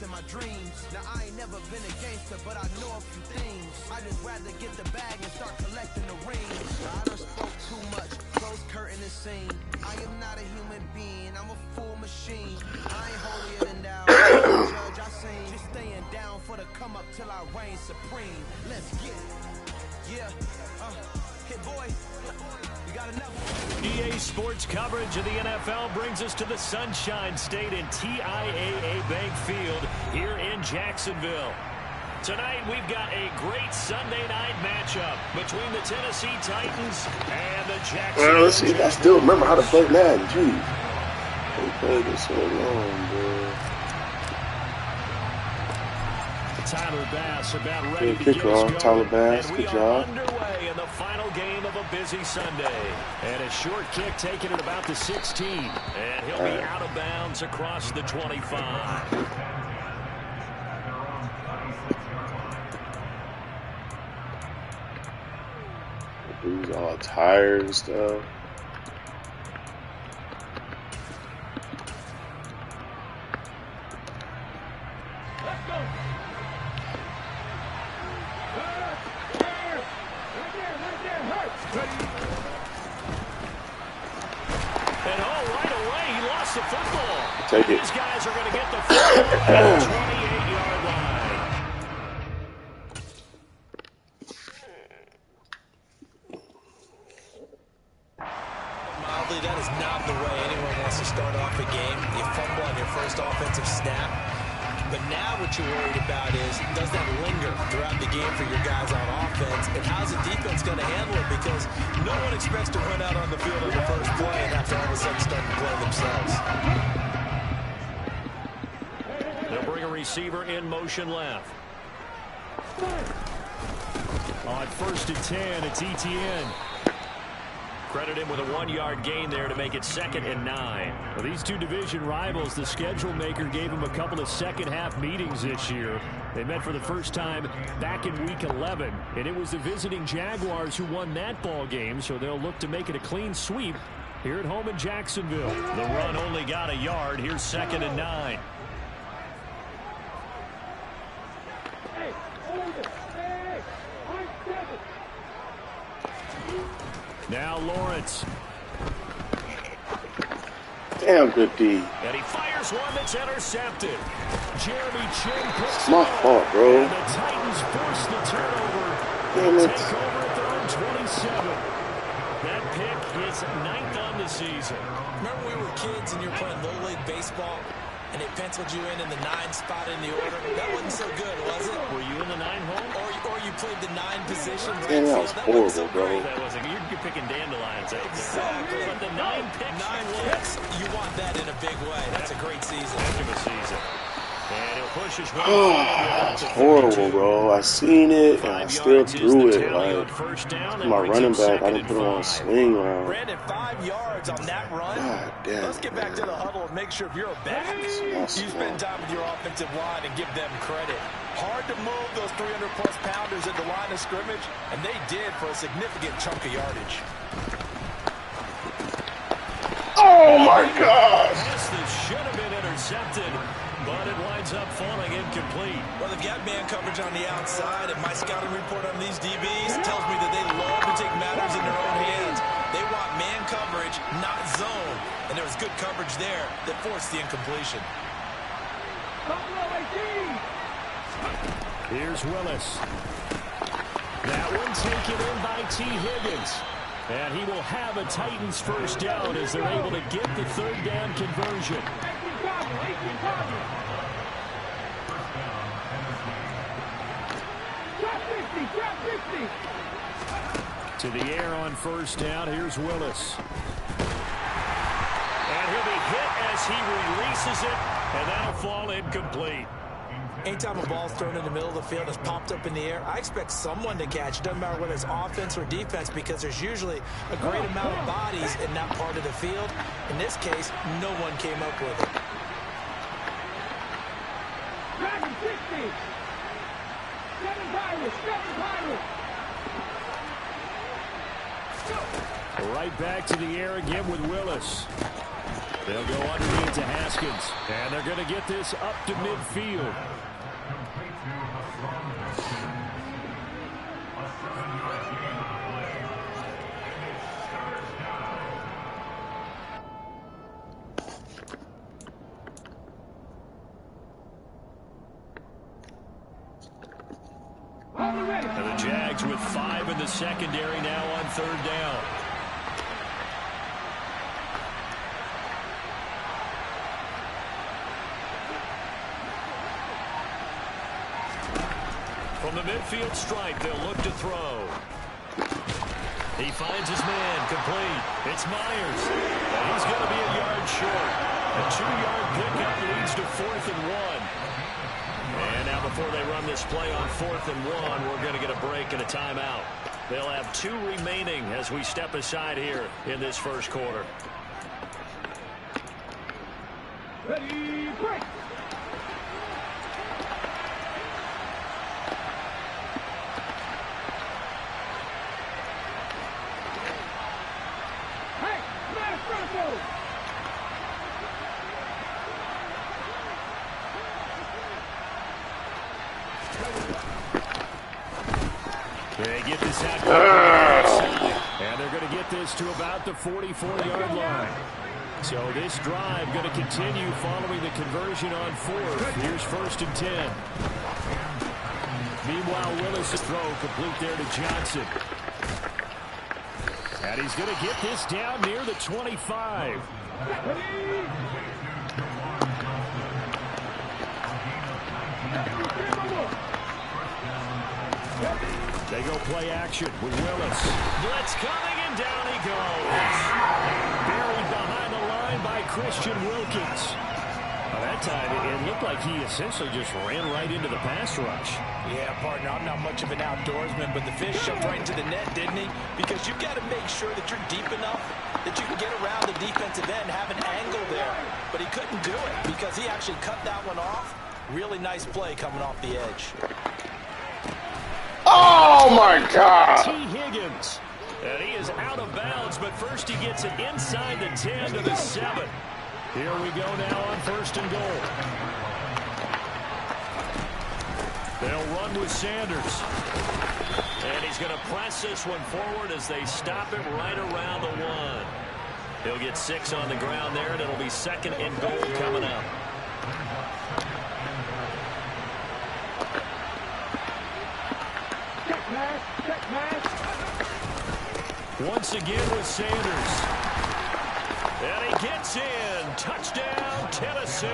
in my dreams. Now I ain't never been a gangster, but I know a few things. I just rather get the bag and start collecting the rings. I done spoke too much, close curtain and scene. I am not a human being, I'm a full machine. I ain't holier than thou, judge I sing. Just staying down for the come up till I reign supreme. Let's get it. Yeah, hit boy. We got another one. EA Sports coverage of the NFL brings us to the Sunshine State in TIAA Bank Field here in Jacksonville. Tonight we've got a great Sunday night matchup between the Tennessee Titans and the Jacksonville. Well, let's see if I still remember how to play Madden. Jeez, I played this so long, bro. Tyler Bass about ready to get us going. Tyler Bass, and good we job. are underway in the final game of a busy Sunday. And a short kick taken at about the 16. And he'll be out of bounds across the 25. Dude's all tired and stuff. Take it. These guys are going to get the football at the 28-yard line. Mildly, that is not the way anyone wants to start off a game. You fumble on your first offensive snap. But now what you're worried about is, does that linger throughout the game for your guys on offense? And how's the defense going to handle it? Because no one expects to run out on the field on the first play and have to all of a sudden start to play themselves. They'll bring a receiver in motion left. On 1st and 10, it's ETN. Credit him with a 1-yard gain there to make it 2nd and 9. Well, these two division rivals, the schedule maker gave them a couple of second-half meetings this year. They met for the first time back in Week 11, and it was the visiting Jaguars who won that ball game, so they'll look to make it a clean sweep here at home in Jacksonville. The run only got a yard. Here's 2nd and 9. Now Lawrence. Damn good D. And he fires one that's intercepted. Jeremy Chin picks It's my fault, bro. And the Titans force the turnover. Damn it. Take over at their own 27. That pick is 9th on the season. Remember we were kids and you were playing Little League Baseball and they penciled you in the 9 spot in the order? That wasn't so good, was it? Were you in the 9 hole? Or you played the 9 position. Damn, that was horrible, bro. That wasn't. You're picking dandelions. Exactly. But the 9 picks. 9 picks. You want that in a big way. That's a great season. End of a season. And he'll push his way. It's horrible, bro. I seen it and I still threw it. Like, my running back, I didn't put on a swing round. Brandon, 5 yards on that run. God damn. Let's get back to the huddle and make sure if you're a back, you spend time with your offensive line and give them credit. Hard to move those 300-plus pounders at the line of scrimmage, and they did for a significant chunk of yardage. Oh my gosh! This should have been intercepted, but it winds up falling incomplete. Well, they've got man coverage on the outside, and my scouting report on these DBs tells me that they love to take matters in their own hands. They want man coverage, not zone, and there was good coverage there that forced the incompletion. Here's Willis. That one taken in by T. Higgins. And he will have a Titans first down as they're able to get the 3rd down conversion. To the air on 1st down. Here's Willis. And he'll be hit as he releases it, and that'll fall incomplete. Anytime a ball's thrown in the middle of the field and is popped up in the air, I expect someone to catch. It doesn't matter whether it's offense or defense because there's usually a great amount of bodies in that part of the field. In this case, no one came up with it. Right back to the air again with Willis. They'll go underneath to Haskins. And they're going to get this up to midfield. And the Jags with 5 in the secondary now on 3rd down. From the midfield stripe, they'll look to throw. He finds his man, complete. It's Myers. And he's going to be a yard short. A 2-yard pickup leads to 4th and 1. And now before they run this play on 4th and 1, we're going to get a break and a timeout. They'll have 2 remaining as we step aside here in this first quarter. Ready, break! They get this out. And they're going to get this to about the 44-yard line. So this drive going to continue following the conversion on 4th. Here's 1st and 10. Meanwhile, Willis' throw complete there to Johnson. And he's going to get this down near the 25. They go play action with Willis. Blitz coming, and down he goes. Buried behind the line by Christian Wilkins. Well, that time, it looked like he essentially just ran right into the pass rush. Yeah, partner, I'm not much of an outdoorsman, but the fish jumped right into the net, didn't he? Because you've got to make sure that you're deep enough that you can get around the defensive end, have an angle there. But he couldn't do it because he actually cut that one off. Really nice play coming off the edge. Oh, my God. T. Higgins. And he is out of bounds, but first he gets it inside the 10 to the 7. Here we go now on 1st and goal. They'll run with Sanders. And he's going to press this one forward as they stop it right around the 1. He'll get 6 on the ground there, and it'll be 2nd and goal coming up. Once again with Sanders. And he gets in. Touchdown, Tennessee.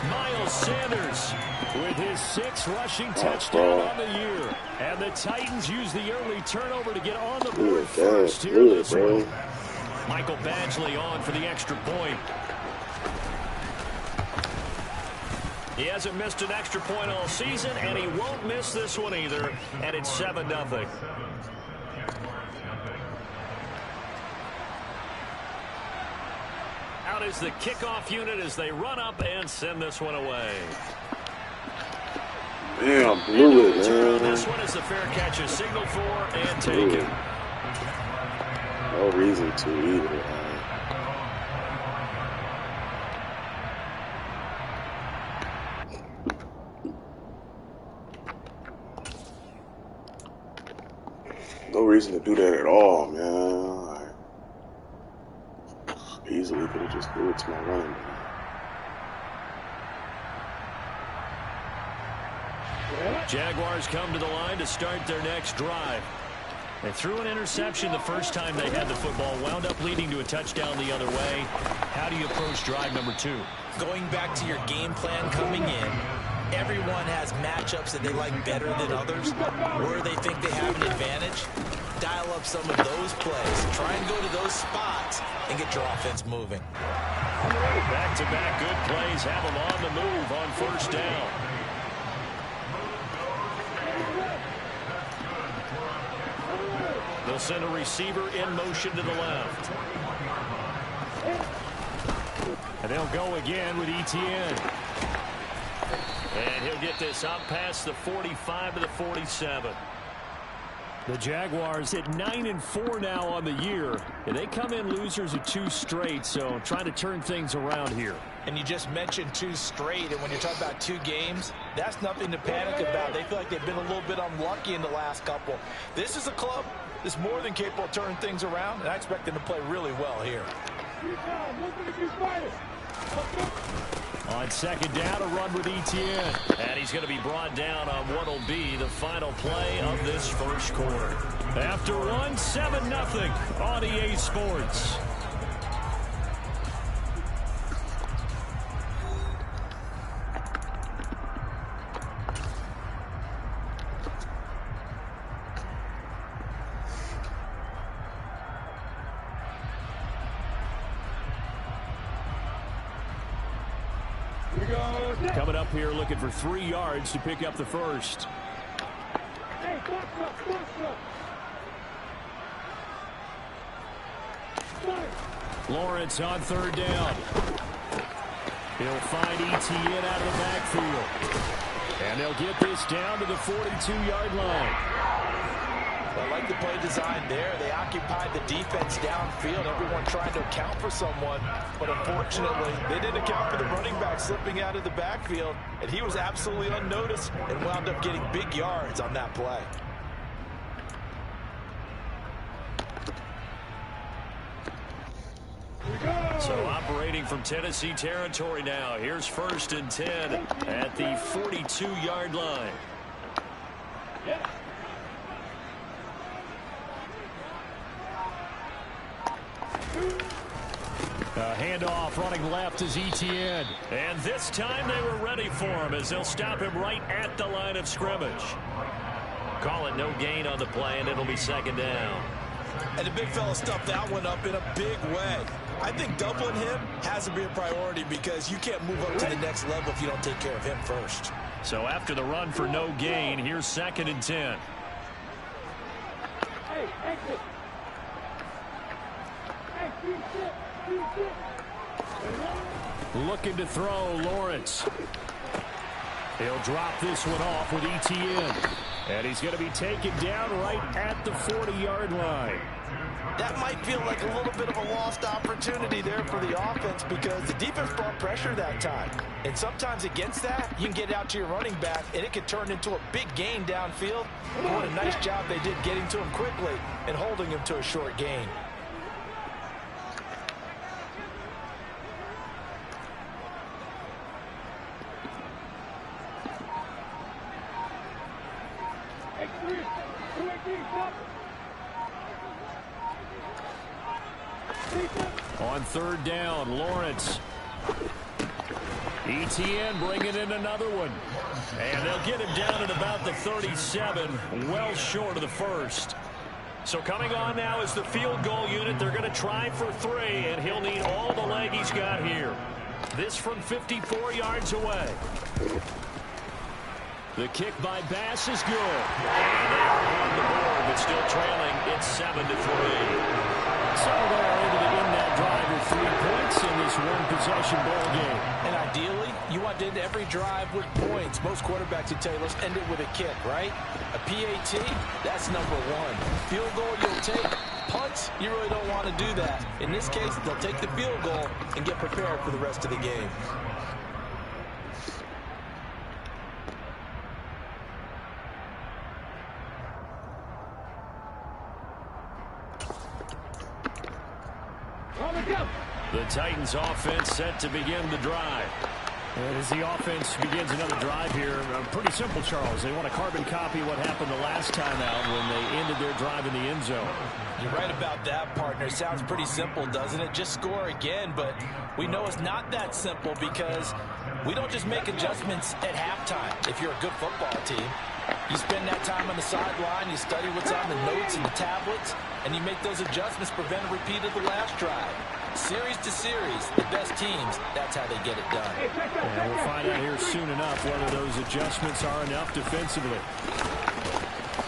Miles Sanders with his 6th rushing touchdown on the year. And the Titans use the early turnover to get on the board first here in this one. Michael Badgley on for the extra point. He hasn't missed an extra point all season, and he won't miss this one either. And it's 7-0. Out is the kickoff unit as they run up and send this one away. Damn, blew it, man. This one is the fair catch is signaled for and taken. No reason to either, man. No reason to do that at all, man. Like, easily could have just threw it to my running back. Jaguars come to the line to start their next drive. They threw an interception the first time they had the football, wound up leading to a touchdown the other way. How do you approach drive number 2? Going back to your game plan coming in, everyone has matchups that they like better than others, where they think they have an advantage. Dial up some of those plays. Try and go to those spots and get your offense moving. Back-to-back good plays have them on the move on 1st down. They'll send a receiver in motion to the left. And they'll go again with Etienne. And he'll get this up past the 45 to the 47. The Jaguars at 9-4 now on the year. And they come in losers of 2 straight, so trying to turn things around here. And you just mentioned 2 straight, and when you're talking about 2 games, that's nothing to panic about. They feel like they've been a little bit unlucky in the last couple. This is a club that's more than capable of turning things around, and I expect them to play really well here. On second down, a run with Etienne. And he's going to be brought down on what will be the final play of this first quarter. After one, 7-0 on EA Sports. Coming up here looking for 3 yards to pick up the first. Lawrence on third down. He'll find Etienne out of the backfield. And they'll get this down to the 42-yard line. I like the play design there. They occupied the defense downfield. Everyone trying to account for someone. But unfortunately, they didn't account for the running back slipping out of the backfield. And he was absolutely unnoticed and wound up getting big yards on that play. So operating from Tennessee territory now. Here's 1st and 10 at the 42-yard line. A handoff running left is Etienne. And this time they were ready for him as they'll stop him right at the line of scrimmage. Call it no gain on the play, and it'll be second down. And the big fella stuffed that one up in a big way. I think doubling him has to be a priority because you can't move up to the next level if you don't take care of him first. So after the run for no gain, here's 2nd and 10. Looking to throw, Lawrence. He'll drop this one off with Etienne. And he's going to be taken down right at the 40-yard line. That might feel like a little bit of a lost opportunity there for the offense because the defense brought pressure that time. And sometimes against that, you can get out to your running back, and it could turn into a big gain downfield. What a nice job they did getting to him quickly and holding him to a short gain. On third down, Lawrence. Etienne bringing in another one. And they'll get him down at about the 37, well short of the first. So coming on now is the field goal unit. They're going to try for 3, and he'll need all the leg he's got here. This from 54 yards away. The kick by Bass is good. And they are on the board, but still trailing. It's 7-3. So they're able to end that drive with 3 points in this one-possession ball game. And ideally, you want to end every drive with points. Most quarterbacks would tell you, let's end it with a kick, right? A PAT, that's number 1. Field goal, you'll take. Punts, you really don't want to do that. In this case, they'll take the field goal and get prepared for the rest of the game. The Titans offense set to begin the drive. And as the offense begins another drive here, pretty simple, Charles. They want to carbon copy what happened the last time out when they ended their drive in the end zone. You're right about that, partner. Sounds pretty simple, doesn't it? Just score again, but we know it's not that simple because we don't just make adjustments at halftime if you're a good football team. You spend that time on the sideline, you study what's on the notes and the tablets, and you make those adjustments, prevent a repeat of the last drive. Series to series, the best teams, that's how they get it done. And we'll find out here soon enough whether those adjustments are enough defensively.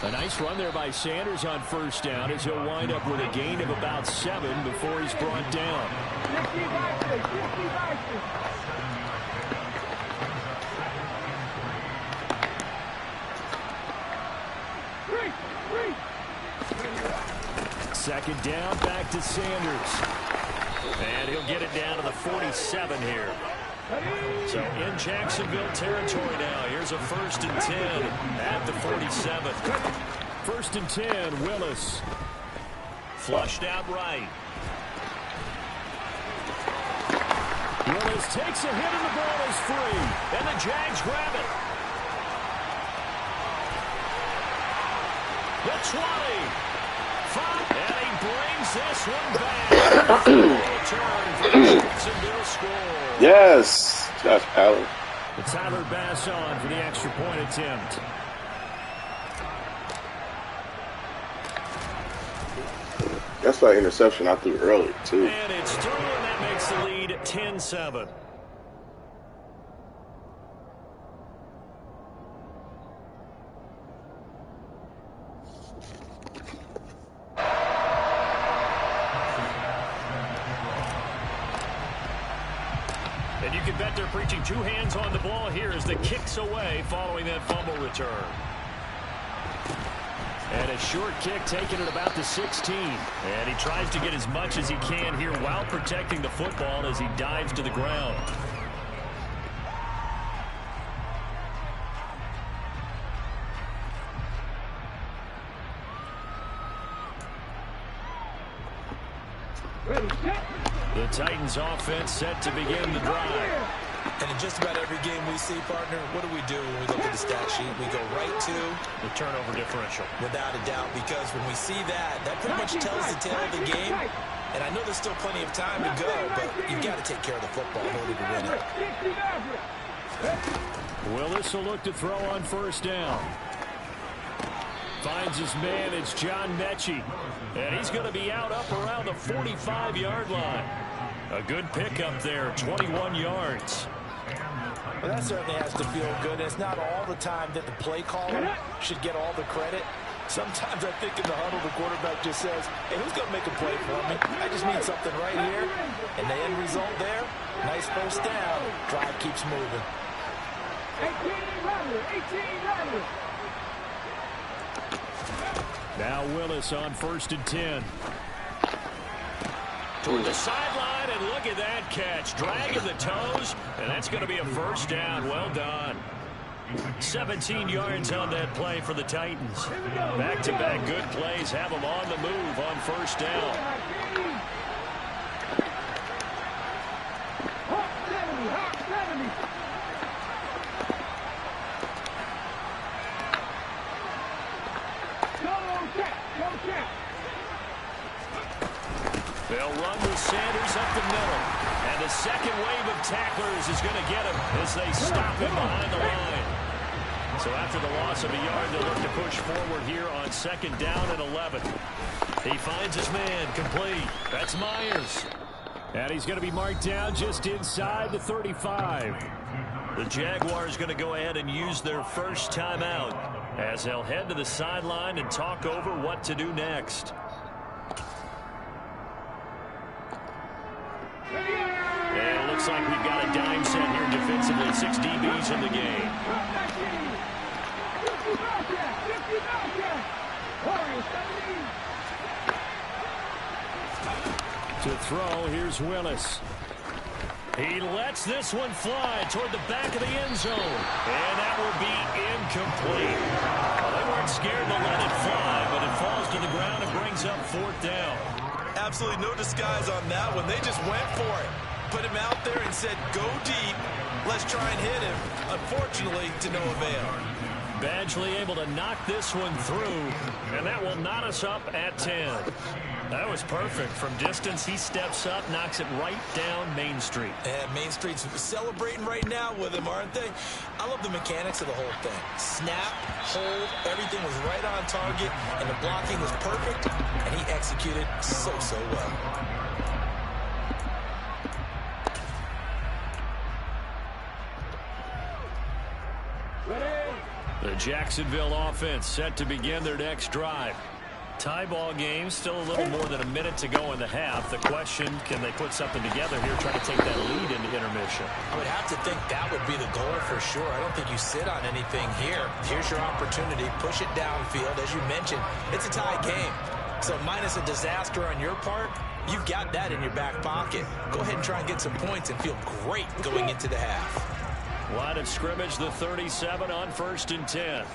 A nice run there by Sanders on first down as he'll wind up with a gain of about 7 before he's brought down. Second down, back to Sanders. And he'll get it down to the 47 here. So in Jacksonville territory now. Here's a 1st and 10 at the 47. 1st and 10, Willis. Flushed out right. Willis takes a hit and the ball is free. And the Jags grab it. The 20. 5. And he brings this one back. Return for the Jacksonville score. Yes. Josh Allen. The Tyler Bass on for the extra point attempt. That's that interception I threw earlier, too. And it's through, and that makes the lead 10-7. And you can bet they're preaching 2 hands on the ball here as the kick's away following that fumble return. And a short kick taken at about the 16. And he tries to get as much as he can here while protecting the football as he dives to the ground. The Titans offense set to begin the drive. And in just about every game we see, partner, what do we do when we look at the stat sheet? We go right to the turnover differential. Without a doubt, because when we see that, that pretty much tells the tale of the game. And I know there's still plenty of time to go, but you've got to take care of the football in order to win it. Willis will look to throw on 1st down. Finds his man, it's John Mechie. And he's going to be out up around the 45-yard line. A good pickup there, 21 yards. Well, that certainly has to feel good. It's not all the time that the play caller should get all the credit. Sometimes I think in the huddle, the quarterback just says, hey, who's going to make a play for me? I just need something right here. And the end result there, nice 1st down. Drive keeps moving. 18 Now Willis on 1st and 10. Toward the sideline, and look at that catch. Dragging the toes, and that's going to be a 1st down. Well done. 17 yards on that play for the Titans. Back-to-back good plays have them on the move on 1st down. They'll run with Sanders up the middle. And the second wave of tacklers is going to get him as they stop him behind the line. So after the loss of a yard, they'll look to push forward here on 2nd down and 11. He finds his man complete. That's Myers. And he's going to be marked down just inside the 35. The Jaguars going to go ahead and use their 1st timeout as they'll head to the sideline and talk over what to do next. And it looks like we've got a dime set here defensively. 6 DBs in the game. To throw, here's Willis. He lets this one fly toward the back of the end zone. And that will be incomplete. Well, they weren't scared to let it fly, but it falls to the ground and brings up 4th down. Absolutely no disguise on that one. They just went for it. Put him out there and said, go deep. Let's try and hit him. Unfortunately, to no avail. Badgley able to knock this one through, and that will knot us up at 10. That was perfect. From distance, he steps up, knocks it right down Main Street. And Main Street's celebrating right now with him, aren't they? I love the mechanics of the whole thing. Snap, hold, everything was right on target, and the blocking was perfect, and he executed so well. The Jacksonville offense set to begin their next drive. Tie ball game, still a little more than a minute to go in the half. The question, can they put something together here, try to take that lead into intermission? I would have to think that would be the goal for sure. I don't think you sit on anything here. Here's your opportunity. Push it downfield. As you mentioned, it's a tie game. So minus a disaster on your part, you've got that in your back pocket. Go ahead and try and get some points and feel great going into the half. Line of scrimmage, the 37 on 1st and 10.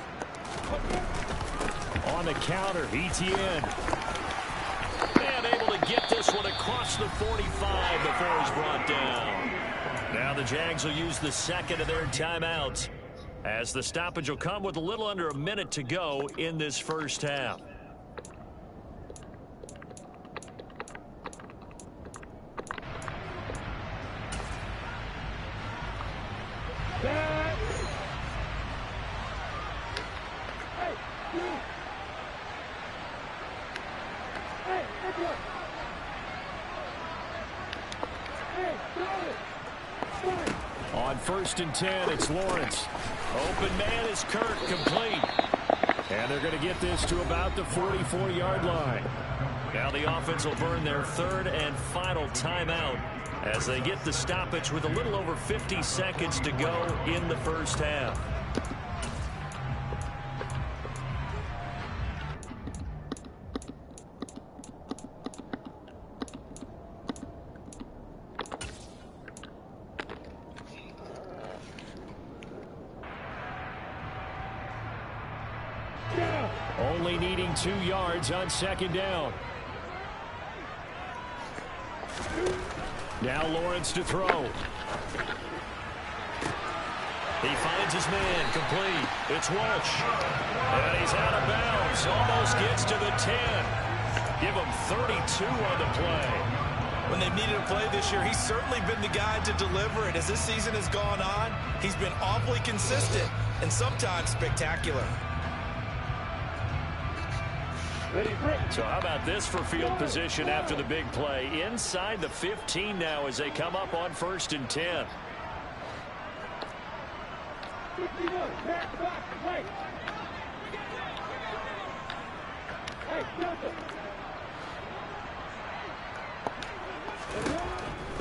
On the counter, Etienne. And able to get this one across the 45 before he's brought down. Now the Jags will use the second of their timeouts, as the stoppage will come with a little under a minute to go in this first half. On 1st and 10, it's Lawrence. Open man is Kirk, complete. And they're going to get this to about the 44-yard line. Now the offense will burn their third and final timeout as they get the stoppage with a little over 50 seconds to go in the first half. Only needing 2 yards on 2nd down. Now Lawrence to throw. He finds his man, complete. It's Walsh. And he's out of bounds. Almost gets to the 10. Give him 32 on the play. When they've needed a play this year, he's certainly been the guy to deliver it. As this season has gone on, he's been awfully consistent and sometimes spectacular. So how about this for field position after the big play? Inside the 15 now as they come up on 1st and 10.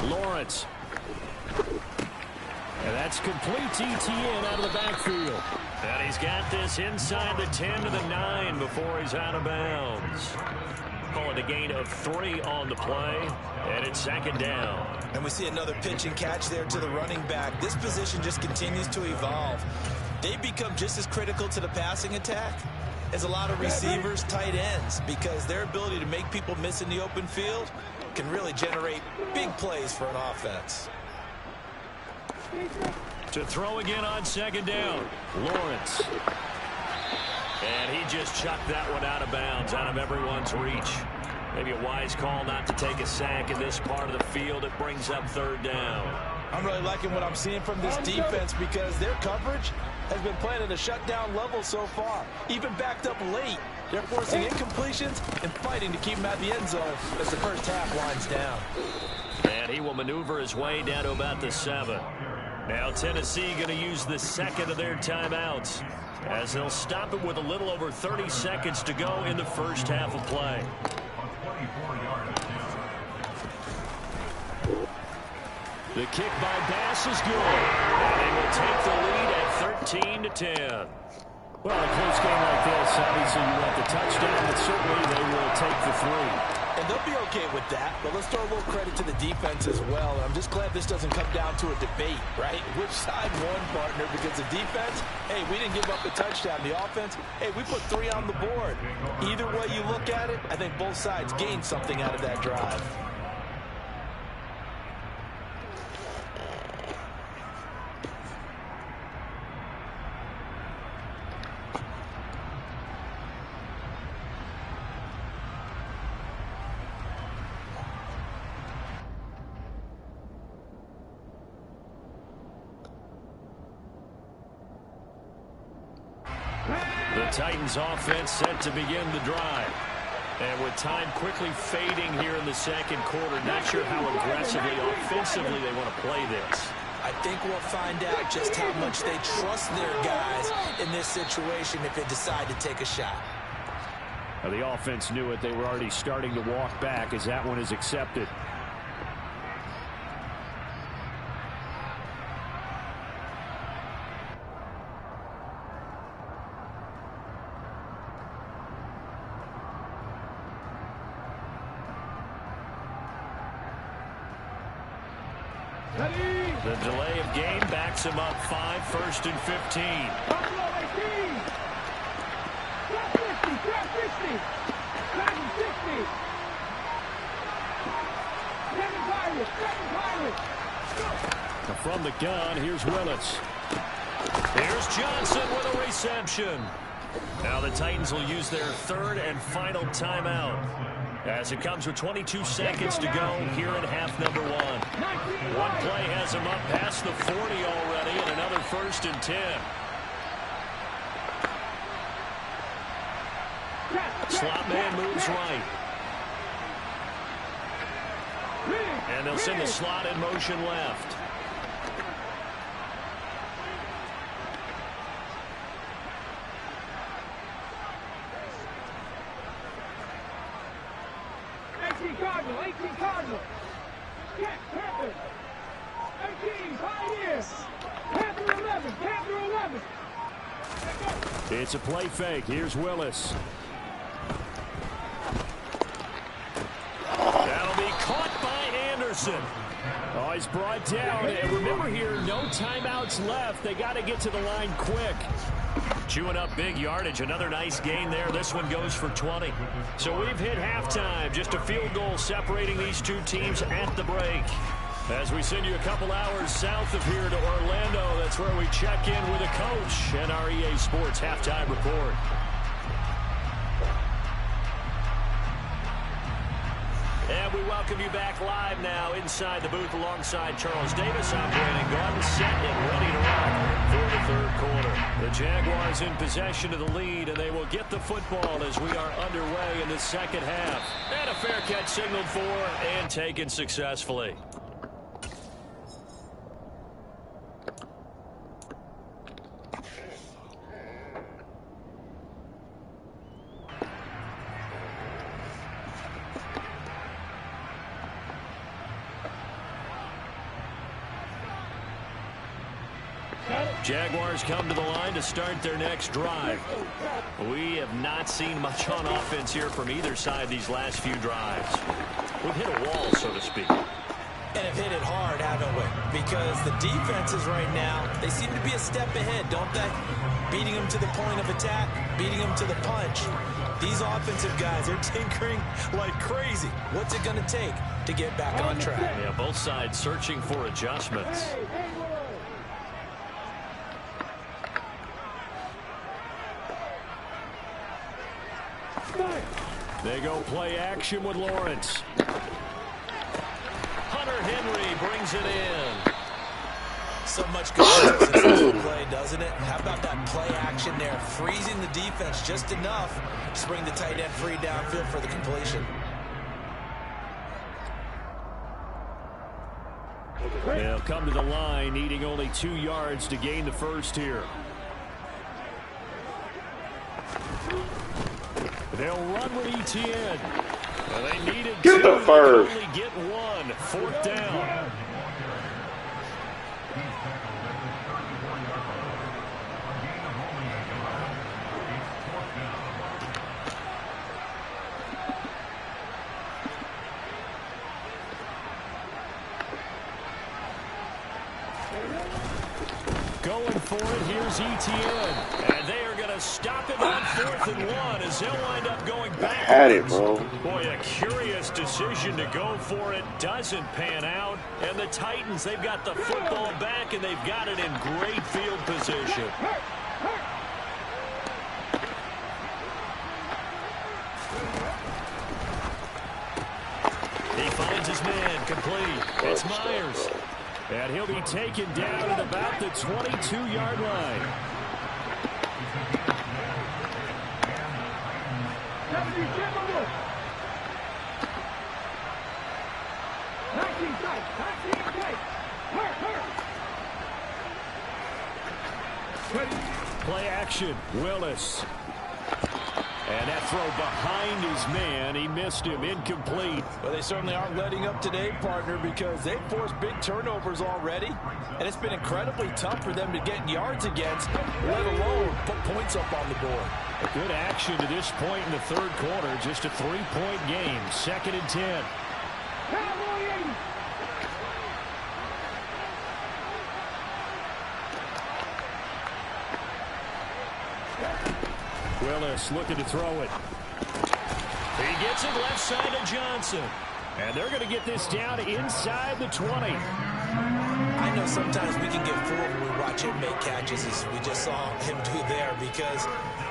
Lawrence. And that's complete to Etienne out of the backfield. And he's got this inside the 10 to the 9 before he's out of bounds. Call it a gain of 3 on the play, and it's 2nd down. And we see another pitch and catch there to the running back. This position just continues to evolve. They become just as critical to the passing attack as a lot of receivers, tight ends, because their ability to make people miss in the open field can really generate big plays for an offense. To throw again on 2nd down, Lawrence. And he just chucked that one out of bounds, out of everyone's reach. Maybe a wise call not to take a sack in this part of the field. It brings up 3rd down. I'm really liking what I'm seeing from this defense because their coverage has been playing at a shutdown level so far. Even backed up late, they're forcing incompletions and fighting to keep them at the end zone as the first half winds down. And he will maneuver his way down to about the 7. Now Tennessee going to use the second of their timeouts as they'll stop it with a little over 30 seconds to go in the first half of play. The kick by Bass is good. And they will take the lead at 13-10. Well, a close game like this, obviously you want the touchdown, but certainly they will take the 3. And they'll be okay with that, but let's throw a little credit to the defense as well. I'm just glad this doesn't come down to a debate, right? Which side won, partner? Because the defense, hey, we didn't give up a touchdown. The offense, hey, we put 3 on the board. Either way you look at it, I think both sides gained something out of that drive. The Titans offense set to begin the drive. And with time quickly fading here in the second quarter, not sure how aggressively, offensively they want to play this. I think we'll find out just how much they trust their guys in this situation if they decide to take a shot. Now, the offense knew it. They were already starting to walk back as that one is accepted. The delay of game backs him up 5, 1st and 15. From the gun, here's Willis. Here's Johnson with a reception. Now the Titans will use their 3rd and final timeout, as it comes with 22 seconds to go here in half number 1. One play has him up past the 40 already, and another 1st and 10. Slot man moves right. And they'll send the slot in motion left. It's a play fake. Here's Willis. That'll be caught by Anderson. Oh, he's brought down. And remember here, no timeouts left. They got to get to the line quick. Chewing up big yardage. Another nice gain there. This one goes for 20. So we've hit halftime. Just a field goal separating these two teams at the break. As we send you a couple hours south of here to Orlando, that's where we check in with a coach and our EA Sports halftime report. And we welcome you back live now inside the booth alongside Charles Davis. I'm Brandon Gordon, set and ready to rock for the 3rd quarter. The Jaguars in possession of the lead, and they will get the football as we are underway in the 2nd half. And a fair catch signaled for and taken successfully. Jaguars come to the line to start their next drive. We have not seen much on offense here from either side these last few drives. We've hit a wall, so to speak. And have hit it hard, haven't we? Because the defenses right now, they seem to be a step ahead, don't they? Beating them to the point of attack, beating them to the punch. These offensive guys, they're tinkering like crazy. What's it going to take to get back on track? Yeah, both sides searching for adjustments. They go play action with Lawrence. Hunter Henry brings it in. So much good in play, doesn't it? How about that play action there? Freezing the defense just enough to bring the tight end free downfield for the completion. They'll come to the line, needing only 2 yards to gain the first here. They'll run with ETN. Well, they needed get the first. Only get 1. 4th down. Going for it, here's ETN. And they are going to stop him on 4th and 1 as they'll wind up going back. Had it, bro. Boy, a curious decision to go for it. Doesn't pan out. And the Titans, they've got the football back, and they've got it in great field position. He finds his man complete. It's Myers. And he'll be taken down at about the 22-yard line. Play action, Willis. And that throw behind his man, he missed him, incomplete. Well, they certainly aren't letting up today, partner, because they've forced big turnovers already, and it's been incredibly tough for them to get yards against, let alone put points up on the board. A good action to this point in the 3rd quarter, just a 3-point game, 2nd and 10. Willis looking to throw it. He gets it left side to Johnson. And they're going to get this down inside the 20. I know sometimes we can get fooled when we watch him make catches, as we just saw him do there, because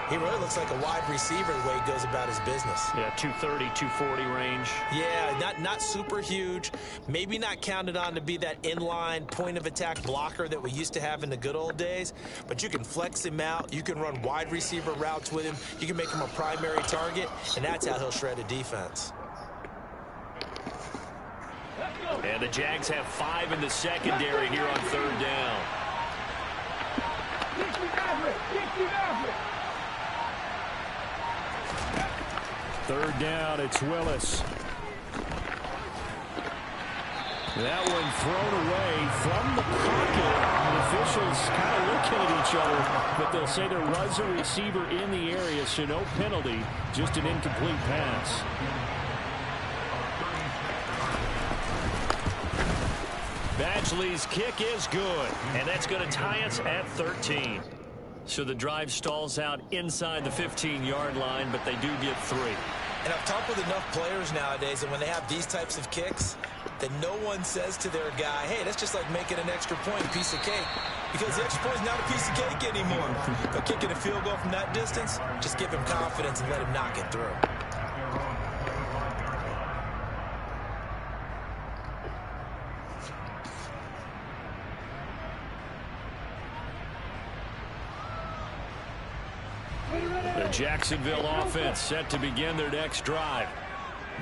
he really looks like a wide receiver the way he goes about his business. Yeah, 230, 240 range. Yeah, not super huge. Maybe not counted on to be that inline point-of-attack blocker that we used to have in the good old days, but you can flex him out. You can run wide receiver routes with him. You can make him a primary target, and that's how he'll shred a defense. And the Jags have 5 in the secondary here on 3rd down. Third down, it's Willis. That one thrown away from the pocket. The officials kind of looking at each other, but they'll say there was a receiver in the area, so no penalty, just an incomplete pass. Badgley's kick is good, and that's going to tie us at 13. So the drive stalls out inside the 15-yard line, but they do get 3. And I've talked with enough players nowadays, and when they have these types of kicks, that no one says to their guy, hey, that's just like making an extra point, piece of cake. Because the extra point is not a piece of cake anymore. But kicking a field goal from that distance, just give him confidence and let him knock it through. The Jacksonville offense set to begin their next drive.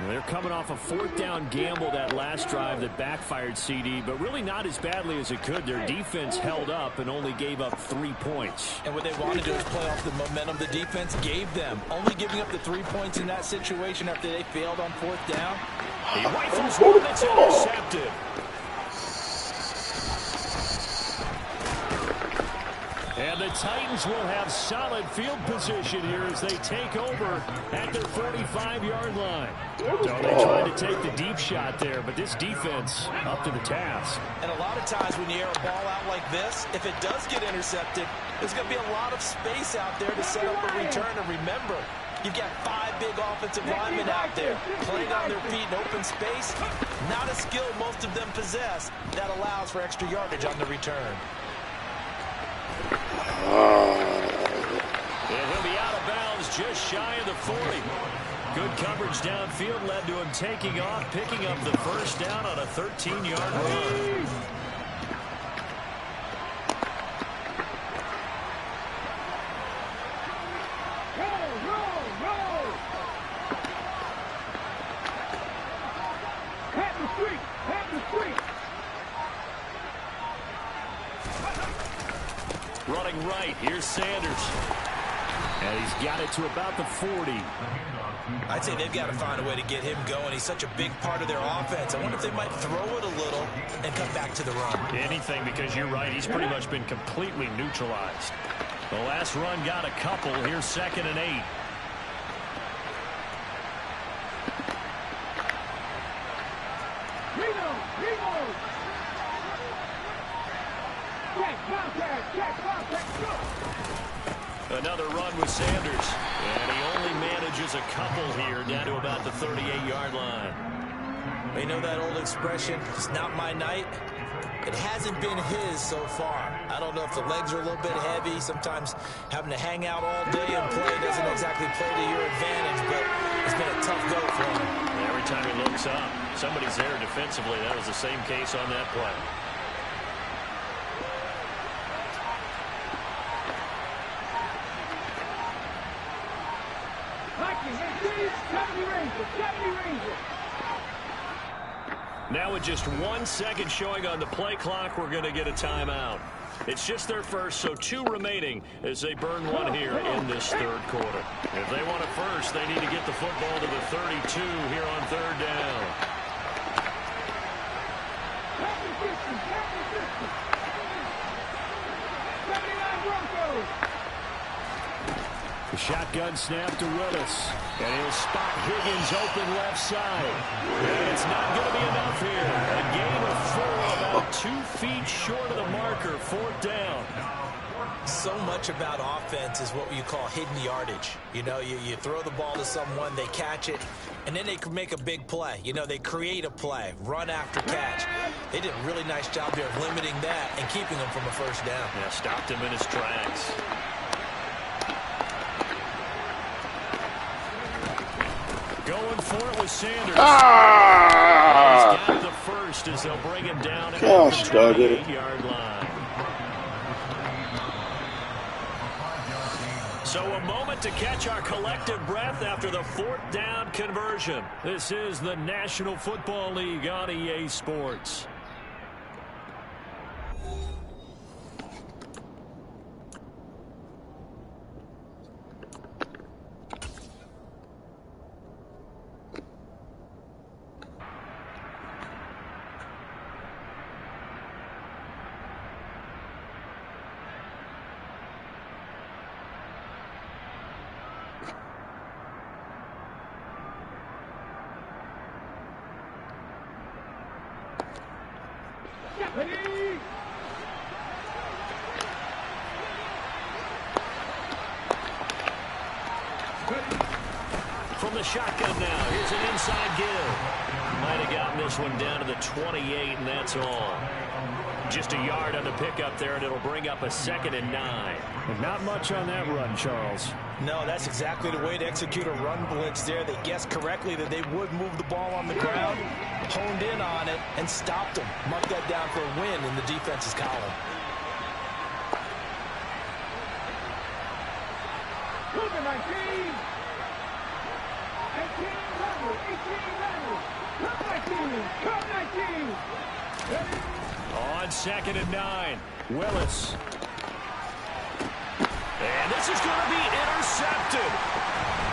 They're coming off a 4th down gamble that last drive that backfired, CD, but really not as badly as it could. Their defense held up and only gave up 3 points. And what they want to do is play off the momentum the defense gave them. Only giving up the 3 points in that situation after they failed on 4th down. He rifles one that's intercepted. And the Titans will have solid field position here as they take over at their 45-yard line. So they tried to take the deep shot there, but this defense up to the task. And a lot of times when you air a ball out like this, if it does get intercepted, there's going to be a lot of space out there to set up a return. And remember, you've got 5 big offensive linemen out there playing on their feet in open space. Not a skill most of them possess that allows for extra yardage on the return. And he'll be out of bounds just shy of the 40. Good coverage downfield led to him taking off, picking up the first down on a 13-yard run. Running right, here's Sanders. And he's got it to about the 40. I'd say they've got to find a way to get him going. He's such a big part of their offense. I wonder if they might throw it a little and come back to the run. Anything, because you're right, he's pretty much been completely neutralized. The last run got a couple. Here's 2nd and 8. Another run with Sanders, and he only manages a couple here down to about the 38-yard line. You know that old expression, it's not my night? It hasn't been his so far. I don't know if the legs are a little bit heavy. Sometimes having to hang out all day and play doesn't exactly play to your advantage, but it's been a tough go for him. Every time he looks up, somebody's there defensively. That was the same case on that play. Now with just 1 second showing on the play clock, we're going to get a timeout. It's just their first, so 2 remaining as they burn one here in this 3rd quarter. If they want it first, they need to get the football to the 32 here on 3rd down. The shotgun snap to Willis. And he'll spot Higgins open left side. And it's not going to be enough here. A gain of 4, about 2 feet short of the marker, 4th down. So much about offense is what you call hidden yardage. You know, you throw the ball to someone, they catch it, and then they can make a big play. You know, they create a play, run after catch. They did a really nice job there of limiting that and keeping him from a first down. Yeah, stopped him in his tracks. Going for it with Sanders. Ah! He's got the first as they'll bring him down at the 28-yard line. So a moment to catch our collective breath after the 4th down conversion. This is the National Football League on EA Sports. From the shotgun now, here's an inside give. Might have gotten this one down to the 28, and that's all. Just a yard on the pickup there, and it'll bring up a 2nd and 9. And not much on that run, Charles. No, that's exactly the way to execute a run blitz there. They guessed correctly that they would move the ball on the ground, honed in on it, and stopped them. Mark that down for a win in the defense's column. Number 19. 18 level. 18 level. Come 19. On 2nd and 9, Willis. And this is going to be intercepted.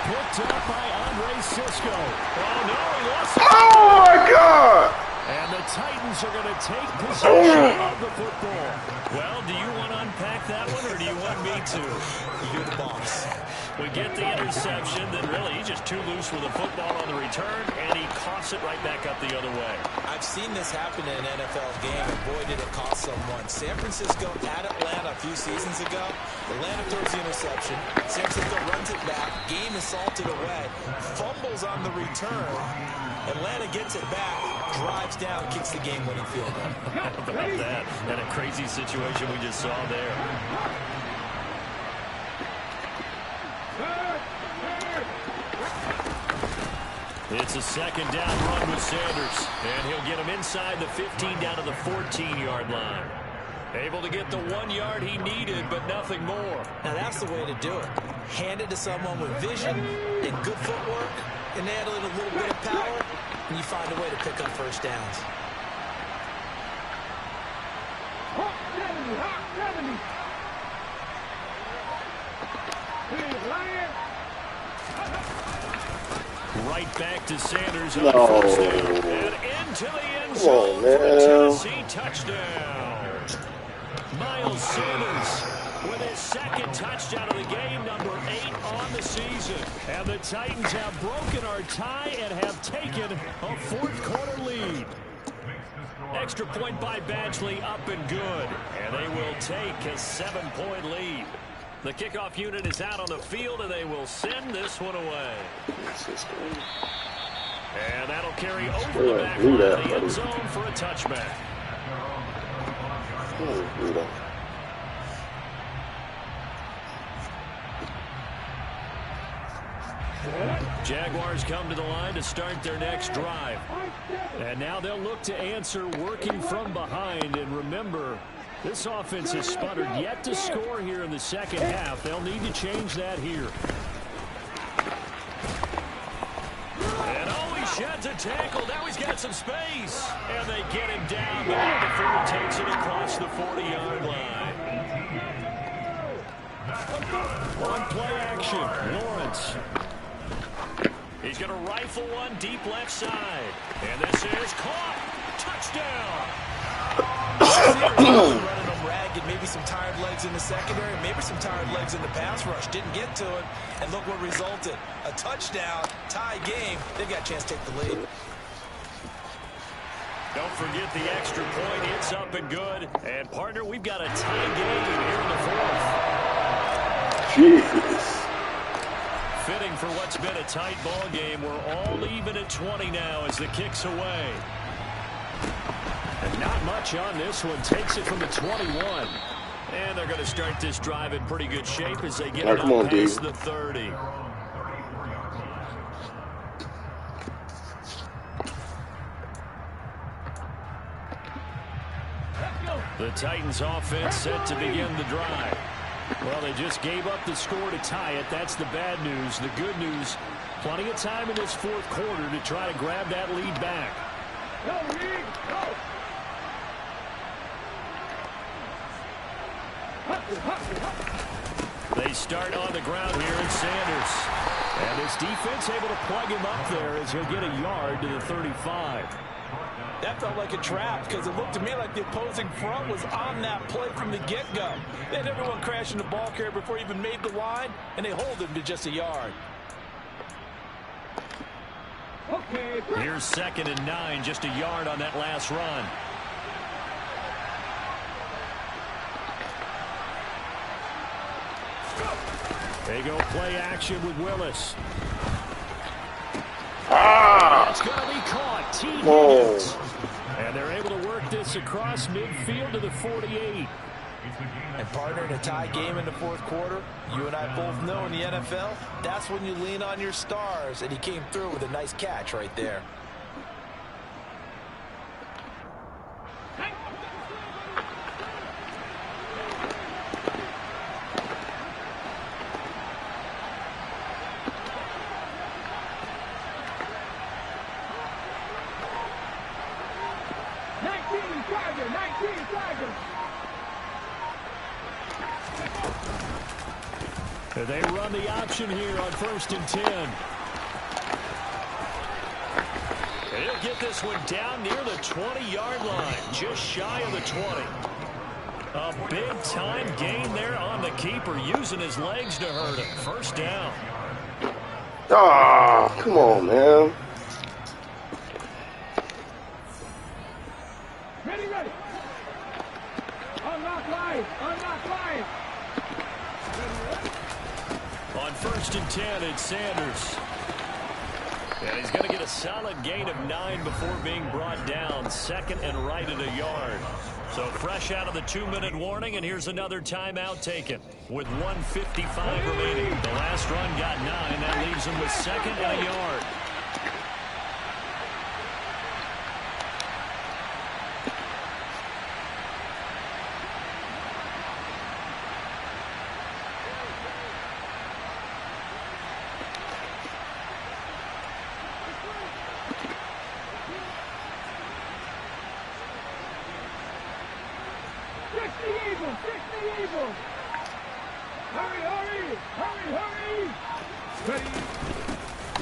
Picked up by Andre Cisco. Oh, no, he lost it. Oh, my God. And the Titans are going to take possession of the football. Well, do you want to unpack that one, or do you want me to? You're the boss. We get the interception, then really he's just too loose with the football on the return, and he coughs it right back up the other way. I've seen this happen in an NFL game, and boy, did it cost someone. San Francisco at Atlanta a few seasons ago. Atlanta throws the interception. San Francisco runs it back. Game is salted away. Fumbles on the return. Atlanta gets it back, drives down, kicks the game-winning field goal. How about that? And a crazy situation we just saw there. It's a 2nd down run with Sanders, and he'll get him inside the 15 down to the 14-yard line. Able to get the 1 yard he needed, but nothing more. Now that's the way to do it. Hand it to someone with vision and good footwork, and add a little bit of power, and you find a way to pick up first downs. Hawk 70. Hawk 70. Here's Lion. Right back to Sanders. No. On first down. And into the end zone for a Tennessee touchdown. Miles Sanders with his 2nd touchdown of the game, number 8 on the season. And the Titans have broken our tie and have taken a 4th quarter lead. Extra point by Badgley, up and good. And they will take a 7-point lead. The kickoff unit is out on the field, and they will send this one away. And that'll carry over the back line of the end zone for a touchback. Jaguars come to the line to start their next drive. And now they'll look to answer working from behind. And remember, this offense has sputtered yet to score here in the 2nd half. They'll need to change that here. And oh, he sheds a tackle. Now he's got some space. And they get him down, but not before he takes it across the 40-yard line. On play action, Lawrence. He's going to rifle one deep left side. And this is caught. Touchdown. Running them ragged, maybe some tired legs in the secondary, maybe some tired legs in the pass rush. Didn't get to it, and look what resulted. A touchdown, tie game. They've got a chance to take the lead. Don't forget the extra point. It's up and good. And, partner, we've got a tie game here in the fourth. Jesus. Fitting for what's been a tight ball game. We're all even at 20 now as the kick's away. And not much on this one. Takes it from the 21. And they're going to start this drive in pretty good shape as they get it up past the 30. The Titans offense set to begin the drive. Well, they just gave up the score to tie it. That's the bad news. The good news, plenty of time in this fourth quarter to try to grab that lead back. Go, Reed, go. They start on the ground here in Sanders. And this defense able to plug him up there as he'll get a yard to the 35. That felt like a trap because it looked to me like the opposing front was on that play from the get-go. They had everyone crashing the ball carrier before he even made the line, and they hold him to just a yard. Okay. Here's 2nd and 9, just a yard on that last run. They go play action with Willis. It's going to be caught. T. Higgins. And they're able to work this across midfield to the 48. And partner, in a tie game in the fourth quarter, you and I both know in the NFL, that's when you lean on your stars. And he came through with a nice catch right there. They run the option here on 1st and 10. And he'll get this one down near the 20-yard line, just shy of the 20. A big-time gain there on the keeper, using his legs to hurt him. 1st down. Ah, come on, man. Ready, ready. Unlock line. Unlock line. On 1st and 10, it's Sanders. And he's going to get a solid gain of 9 before being brought down. 2nd and right at a yard. So fresh out of the 2-minute warning, and here's another timeout taken with 1:55 remaining. The last run got 9. That leaves him with 2nd and a yard.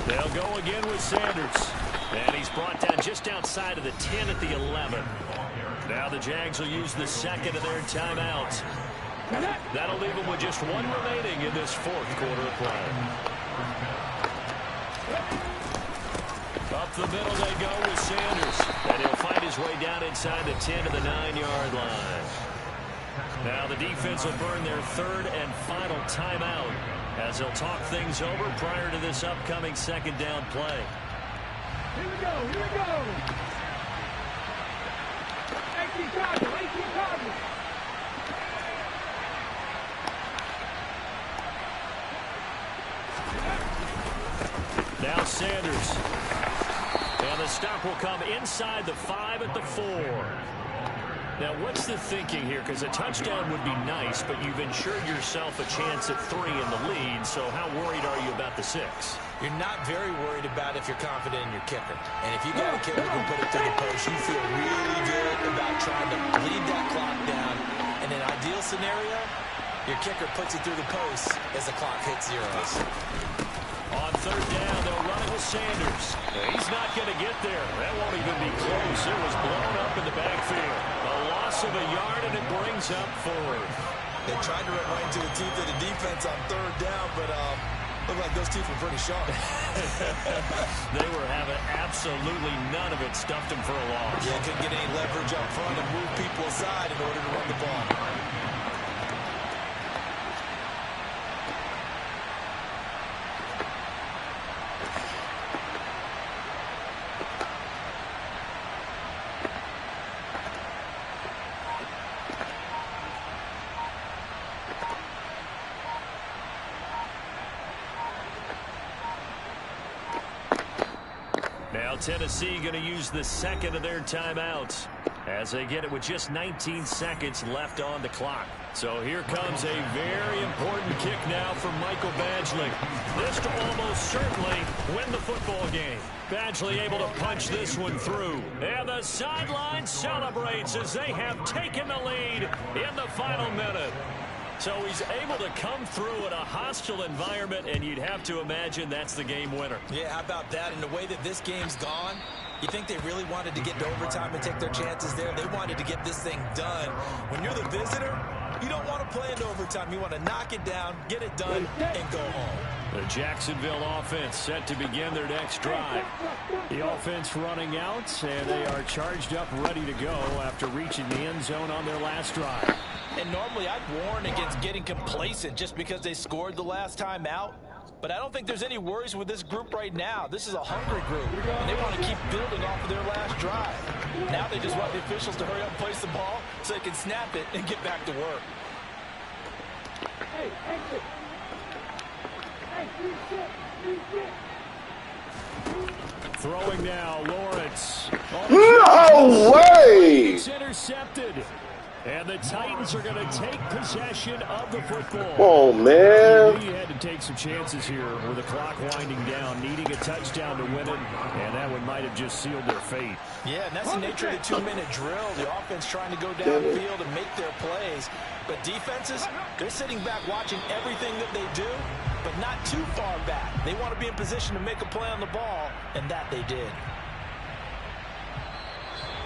They'll go again with Sanders. And he's brought down just outside of the 10 at the 11. Now the Jags will use the 2nd of their timeouts. That'll leave them with just 1 remaining in this fourth quarter of play. Up the middle they go with Sanders. And he'll find his way down inside the 10 to the 9-yard line. Now the defense will burn their 3rd and final timeout as they'll talk things over prior to this upcoming 2nd down play. Here we go, here we go. 18 targets, 18 targets. Now Sanders. And the stop will come inside the 5 at the 4. Now, what's the thinking here? Because a touchdown would be nice, but you've ensured yourself a chance at 3 in the lead, so how worried are you about the 6? You're not very worried about if you're confident in your kicker. And if you got a kicker who can put it through the post, you feel really good about trying to bleed that clock down. In an ideal scenario, your kicker puts it through the post as the clock hits zeros. On 3rd down, they'll run it with Sanders. He's not going to get there. That won't even be close. It was blown up in the backfield. A loss of a yard, and it brings up 4th. They tried to run right into the teeth of the defense on 3rd down, but Look like those teeth were pretty sharp. They were having absolutely none of it. Stuffed him for a loss. Yeah, couldn't get any leverage up front and move people aside in order to run the ball. Now Tennessee going to use the second of their timeouts as they get it with just 19 seconds left on the clock. So here comes a very important kick now from Michael Baglife. This to almost certainly win the football game. Baglife able to punch this one through. And the sideline celebrates as they have taken the lead in the final minute. So he's able to come through in a hostile environment, and you'd have to imagine that's the game winner. Yeah, how about that? And the way that this game's gone, you think they really wanted to get to overtime and take their chances there? They wanted to get this thing done. When you're the visitor, you don't want to play into overtime. You want to knock it down, get it done, and go home. The Jacksonville offense set to begin their next drive. The offense running out, and they are charged up, ready to go after reaching the end zone on their last drive. And normally I'd warn against getting complacent just because they scored the last time out. But I don't think there's any worries with this group right now. This is a hungry group, and they want to keep building off of their last drive. Now they just want the officials to hurry up and place the ball so they can snap it and get back to work. Hey, exit. Hey, reset. Throwing now, Lawrence. No way! It's intercepted. And the Titans are going to take possession of the football. Oh, man. He had to take some chances here with the clock winding down, needing a touchdown to win it, and that one might have just sealed their fate. Yeah, and that's the nature of the 2-minute drill. The offense trying to go downfield and make their plays. But defenses, they're sitting back watching everything that they do, but not too far back. They want to be in position to make a play on the ball, and that they did.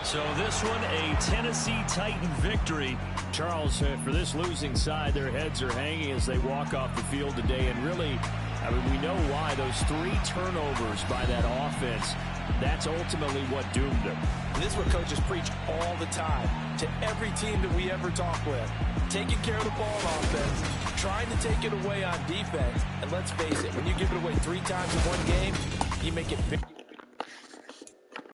So this one, a Tennessee Titan victory. Charles, for this losing side, their heads are hanging as they walk off the field today. And really, I mean, we know why. Those 3 turnovers by that offense, that's ultimately what doomed them. And this is what coaches preach all the time to every team that we ever talk with. Taking care of the ball on offense, trying to take it away on defense. And let's face it, when you give it away 3 times in one game, you make it big.